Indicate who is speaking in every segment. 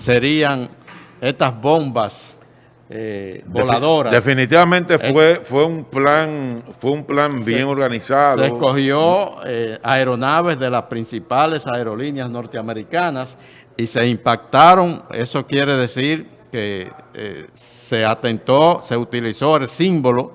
Speaker 1: serían estas bombas voladoras.
Speaker 2: Definitivamente fue un plan bien organizado.
Speaker 1: Se escogió aeronaves de las principales aerolíneas norteamericanas y se impactaron. Eso quiere decir que se utilizó el símbolo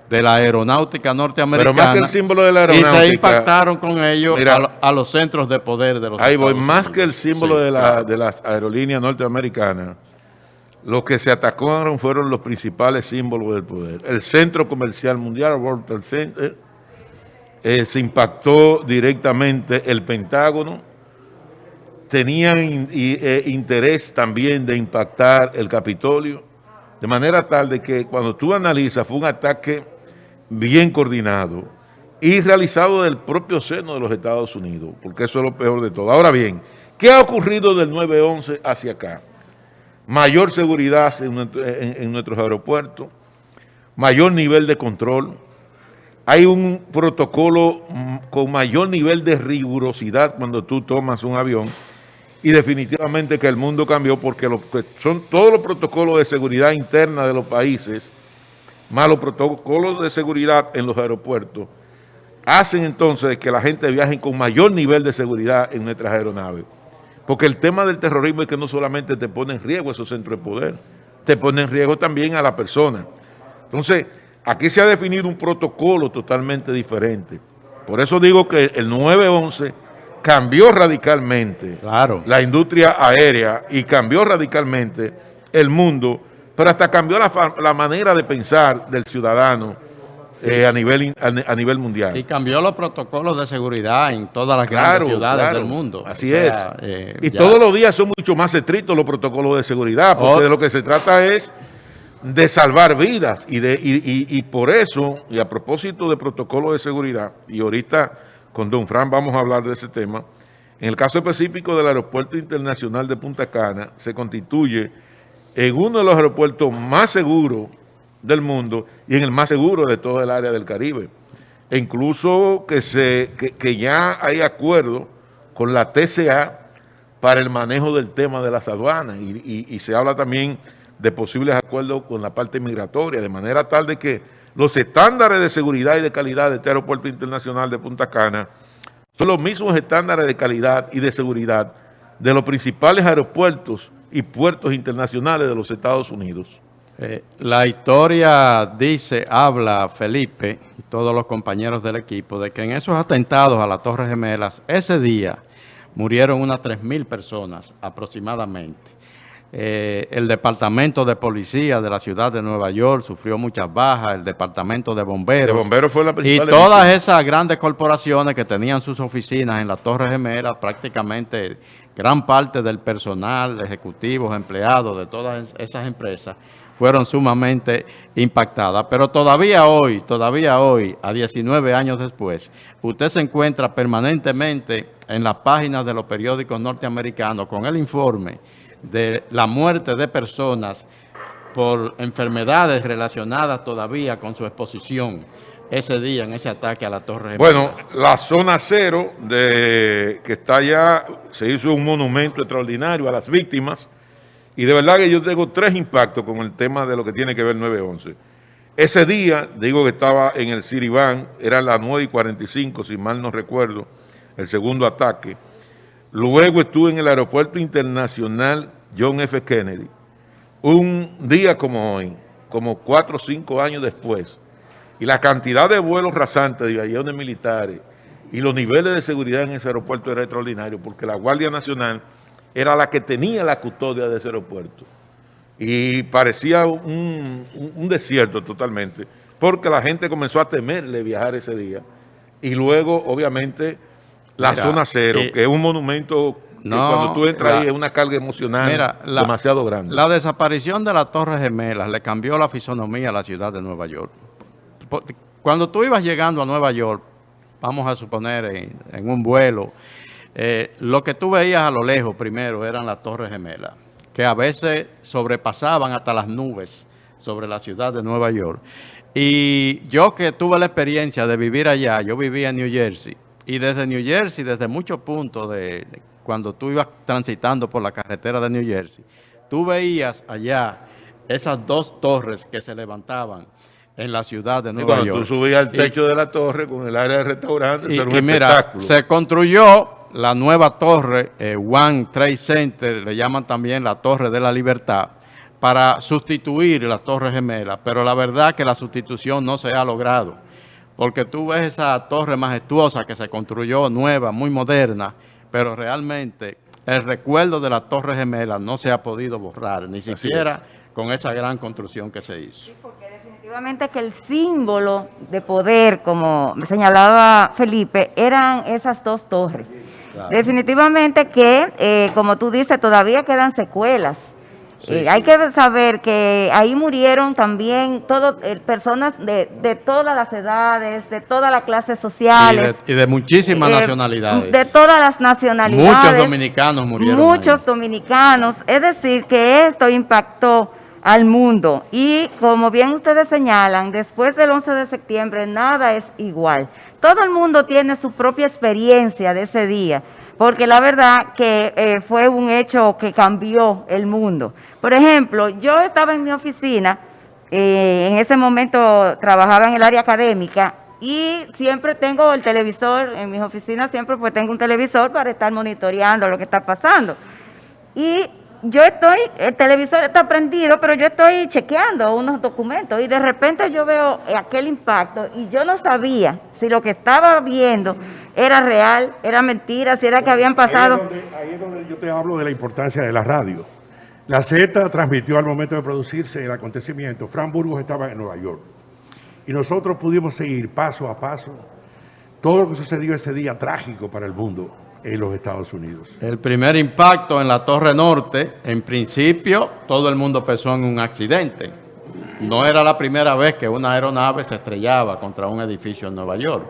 Speaker 1: de la aeronáutica norteamericana.
Speaker 2: Pero más que el símbolo de la aeronáutica.
Speaker 1: Y se impactaron con ello a los centros de poder de los Estados Unidos.
Speaker 2: Más que el símbolo de las aerolíneas norteamericanas, los que se atacaron fueron los principales símbolos del poder. El Centro Comercial Mundial, World Trade Center, se impactó directamente el Pentágono. Tenían interés también de impactar el Capitolio, de manera tal de que cuando tú analizas fue un ataque bien coordinado y realizado del propio seno de los Estados Unidos, porque eso es lo peor de todo. Ahora bien, ¿qué ha ocurrido del 9/11 hacia acá? Mayor seguridad en nuestros aeropuertos, mayor nivel de control, hay un protocolo con mayor nivel de rigurosidad cuando tú tomas un avión y definitivamente que el mundo cambió porque son todos los protocolos de seguridad interna de los países, más los protocolos de seguridad en los aeropuertos, hacen entonces que la gente viaje con mayor nivel de seguridad en nuestras aeronaves. Porque el tema del terrorismo es que no solamente te pone en riesgo esos centros de poder, te pone en riesgo también a la persona. Entonces, aquí se ha definido un protocolo totalmente diferente. Por eso digo que el 9/11 cambió radicalmente la industria aérea y cambió radicalmente el mundo, pero hasta cambió la manera de pensar del ciudadano a nivel mundial.
Speaker 1: Y cambió los protocolos de seguridad en todas las grandes ciudades del mundo.
Speaker 2: Así es. Y todos los días son mucho más estrictos los protocolos de seguridad, porque de lo que se trata es de salvar vidas. Y por eso, y a propósito de protocolos de seguridad, y ahorita con don Fran vamos a hablar de ese tema, en el caso específico del Aeropuerto Internacional de Punta Cana, se constituye en uno de los aeropuertos más seguros del mundo y en el más seguro de todo el área del Caribe. E incluso que ya hay acuerdo con la TCA para el manejo del tema de las aduanas y se habla también de posibles acuerdos con la parte migratoria, de manera tal de que los estándares de seguridad y de calidad de este aeropuerto internacional de Punta Cana son los mismos estándares de calidad y de seguridad de los principales aeropuertos y puertos internacionales de los Estados Unidos.
Speaker 1: La historia habla Felipe y todos los compañeros del equipo de que en esos atentados a las Torres Gemelas, ese día murieron unas 3.000 personas aproximadamente. El departamento de policía de la ciudad de Nueva York sufrió muchas bajas, el departamento de bomberos.
Speaker 2: El bombero fue la principal.
Speaker 1: Y todas esas grandes corporaciones que tenían sus oficinas en las Torres Gemelas, prácticamente gran parte del personal, ejecutivos, empleados de todas esas empresas, fueron sumamente impactadas. Pero todavía hoy, a 19 años después, usted se encuentra permanentemente en las páginas de los periódicos norteamericanos con el informe de la muerte de personas por enfermedades relacionadas todavía con su exposición ese día en ese ataque a la Torre Gemela.
Speaker 2: Bueno, la zona cero que está allá, se hizo un monumento extraordinario a las víctimas y de verdad que yo tengo 3 impactos con el tema de lo que tiene que ver 9/11. Ese día, digo que estaba en el Citibank, eran las 9:45, si mal no recuerdo, el segundo ataque. Luego estuve en el Aeropuerto Internacional John F. Kennedy, un día como hoy, como 4 o 5 años después, y la cantidad de vuelos rasantes de aviones militares y los niveles de seguridad en ese aeropuerto era extraordinario, porque la Guardia Nacional era la que tenía la custodia de ese aeropuerto. Y parecía un desierto totalmente, porque la gente comenzó a temerle viajar ese día. Y luego, obviamente, la zona cero, que es un monumento que cuando tú entras ahí es una carga emocional demasiado grande.
Speaker 1: La desaparición de las Torres Gemelas le cambió la fisonomía a la ciudad de Nueva York. Cuando tú ibas llegando a Nueva York, vamos a suponer en un vuelo, lo que tú veías a lo lejos primero eran las Torres Gemelas, que a veces sobrepasaban hasta las nubes sobre la ciudad de Nueva York. Y yo que tuve la experiencia de vivir allá, yo vivía en New Jersey, y desde New Jersey, desde muchos puntos cuando tú ibas transitando por la carretera de New Jersey, tú veías allá esas dos torres que se levantaban en la ciudad de Nueva
Speaker 2: Cuando
Speaker 1: York.
Speaker 2: tú subías al techo de la torre con el área de restaurante, eso era un
Speaker 1: mira,
Speaker 2: espectáculo.
Speaker 1: se construyó la nueva torre, One Trade Center, le llaman también la Torre de la Libertad, para sustituir las Torres Gemelas, pero la verdad que la sustitución no se ha logrado, porque tú ves esa torre majestuosa que se construyó nueva, muy moderna, pero realmente el recuerdo de la Torre Gemela no se ha podido borrar, ni siquiera con esa gran construcción que se hizo.
Speaker 3: Sí, porque definitivamente que el símbolo de poder, como señalaba Felipe, eran esas dos torres. Claro. Definitivamente que, como tú dices, todavía quedan secuelas. Sí. Hay que saber que ahí murieron también personas de todas las edades, de todas las clases sociales.
Speaker 1: Y de muchísimas nacionalidades.
Speaker 3: De todas las nacionalidades.
Speaker 1: Muchos dominicanos murieron.
Speaker 3: Muchos
Speaker 1: ahí.
Speaker 3: dominicanos. Es decir, que esto impactó al mundo. Y como bien ustedes señalan, después del 11 de septiembre nada es igual. Todo el mundo tiene su propia experiencia de ese día, porque la verdad que fue un hecho que cambió el mundo. Por ejemplo, yo estaba en mi oficina, en ese momento trabajaba en el área académica, y siempre tengo el televisor, en mis oficinas siempre pues tengo un televisor para estar monitoreando lo que está pasando. Y el televisor está prendido, pero yo estoy chequeando unos documentos y de repente yo veo aquel impacto y yo no sabía si lo que estaba viendo era real, era mentira, si era que habían pasado.
Speaker 4: Ahí es donde yo te hablo de la importancia de la radio. La Z transmitió al momento de producirse el acontecimiento. Fran Burgos estaba en Nueva York y nosotros pudimos seguir paso a paso todo lo que sucedió ese día trágico para el mundo en los Estados Unidos.
Speaker 1: El primer impacto en la Torre Norte, en principio, todo el mundo pensó en un accidente. No era la primera vez que una aeronave se estrellaba contra un edificio en Nueva York.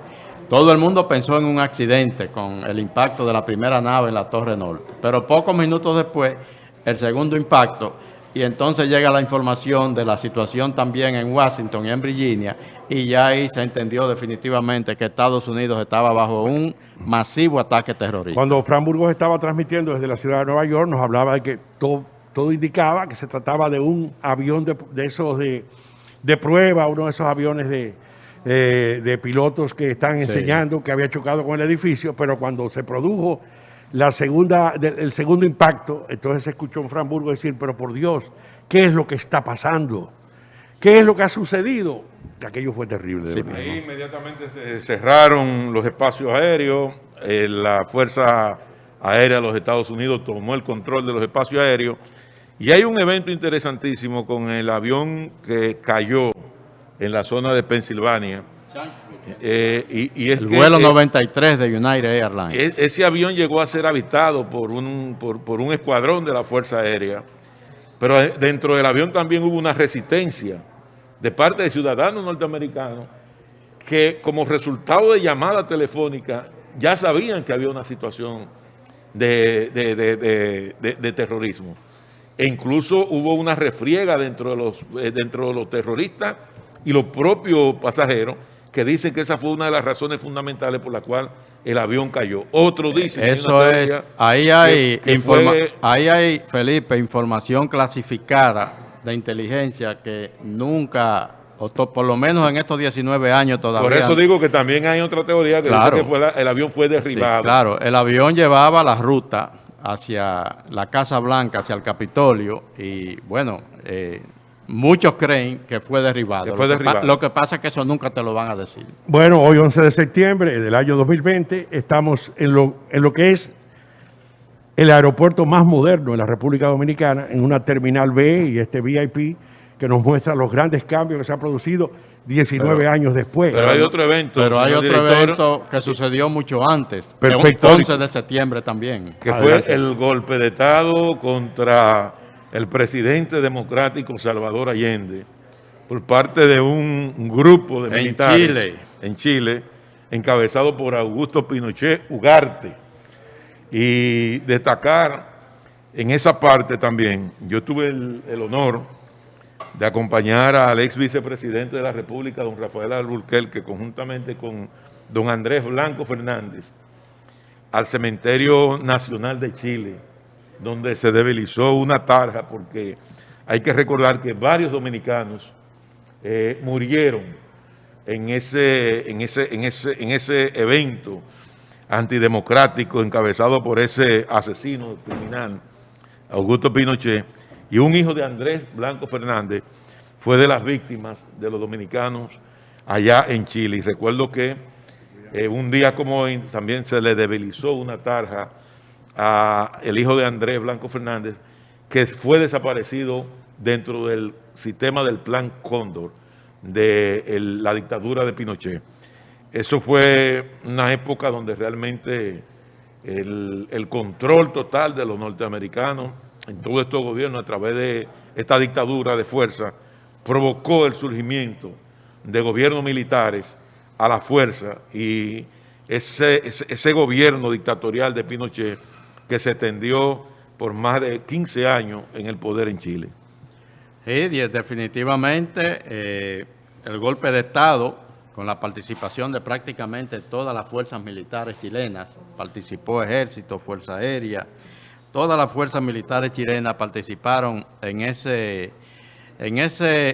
Speaker 1: Todo el mundo pensó en un accidente con el impacto de la primera nave en la Torre Norte. Pero pocos minutos después, el segundo impacto, y entonces llega la información de la situación también en Washington y en Virginia, y ya ahí se entendió definitivamente que Estados Unidos estaba bajo un masivo ataque terrorista.
Speaker 4: Cuando Fran Burgos estaba transmitiendo desde la ciudad de Nueva York, nos hablaba de que todo indicaba que se trataba de un avión de esos de prueba, uno de esos aviones de pilotos que están enseñando que había chocado con el edificio, pero cuando se produjo el segundo impacto, entonces se escuchó a Fran Burgos decir, pero por Dios, ¿qué es lo que está pasando? ¿Qué es lo que ha sucedido? Aquello fue terrible.
Speaker 2: Sí, ahí inmediatamente se cerraron los espacios aéreos, la Fuerza Aérea de los Estados Unidos tomó el control de los espacios aéreos, y hay un evento interesantísimo con el avión que cayó en la zona de Pensilvania. Y es
Speaker 1: el vuelo 93 de United Airlines.
Speaker 2: Ese avión llegó a ser habitado por un escuadrón de la Fuerza Aérea, pero dentro del avión también hubo una resistencia de parte de ciudadanos norteamericanos que como resultado de llamada telefónica ya sabían que había una situación de terrorismo. E incluso hubo una refriega dentro de los terroristas y los propios pasajeros, que dicen que esa fue una de las razones fundamentales por la cual el avión cayó. Otros dicen
Speaker 1: eso es, ahí hay, Felipe, información clasificada de inteligencia que nunca, por lo menos en estos 19 años todavía.
Speaker 2: Por eso digo que también hay otra teoría que dice que el avión fue derribado.
Speaker 1: Sí, claro, el avión llevaba la ruta hacia la Casa Blanca, hacia el Capitolio, y bueno, muchos creen que fue derribado. Lo que pasa es que eso nunca te lo van a decir.
Speaker 4: Bueno, hoy 11 de septiembre del año 2020 estamos en lo que es el aeropuerto más moderno de la República Dominicana, en una terminal B y este VIP que nos muestra los grandes cambios que se han producido 19 años después.
Speaker 2: Pero hay otro evento.
Speaker 1: Pero hay otro evento que sucedió mucho antes,
Speaker 4: perfecto,
Speaker 1: el 11 de septiembre también.
Speaker 2: Que fue el golpe de Estado contra el presidente democrático Salvador Allende por parte de un grupo de militares en Chile, encabezado por Augusto Pinochet Ugarte. Y destacar en esa parte también, yo tuve el honor de acompañar al ex vicepresidente de la República, don Rafael Alburquerque, conjuntamente con don Andrés Blanco Fernández, al Cementerio Nacional de Chile, donde se debilizó una tarja, porque hay que recordar que varios dominicanos murieron en ese evento antidemocrático encabezado por ese asesino criminal, Augusto Pinochet, y un hijo de Andrés Blanco Fernández fue de las víctimas de los dominicanos allá en Chile. Y recuerdo que un día como hoy también se le debilizó una tarja a el hijo de Andrés Blanco Fernández, que fue desaparecido dentro del sistema del Plan Cóndor de la dictadura de Pinochet. Eso fue una época donde realmente el control total de los norteamericanos en todo estos gobiernos a través de esta dictadura de fuerza provocó el surgimiento de gobiernos militares a la fuerza, y ese gobierno dictatorial de Pinochet que se extendió por más de 15 años en el poder en Chile.
Speaker 1: Sí, definitivamente el golpe de Estado, con la participación de prácticamente todas las fuerzas militares chilenas, participó Ejército, Fuerza Aérea, todas las fuerzas militares chilenas participaron en ese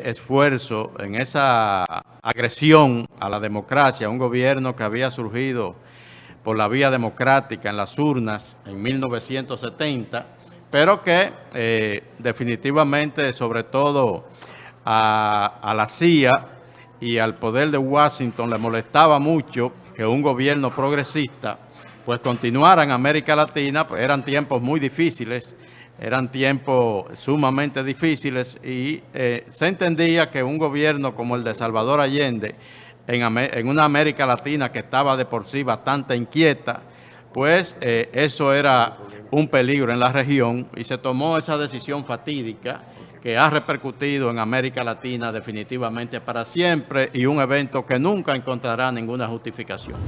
Speaker 1: esfuerzo, en esa agresión a la democracia, un gobierno que había surgido por la vía democrática en las urnas en 1970, pero que definitivamente, sobre todo a la CIA y al poder de Washington, le molestaba mucho que un gobierno progresista pues continuara en América Latina. Pues eran tiempos muy difíciles, eran tiempos sumamente difíciles, y se entendía que un gobierno como el de Salvador Allende, en una América Latina que estaba de por sí bastante inquieta, pues eso era un peligro en la región, y se tomó esa decisión fatídica que ha repercutido en América Latina definitivamente para siempre, y un evento que nunca encontrará ninguna justificación.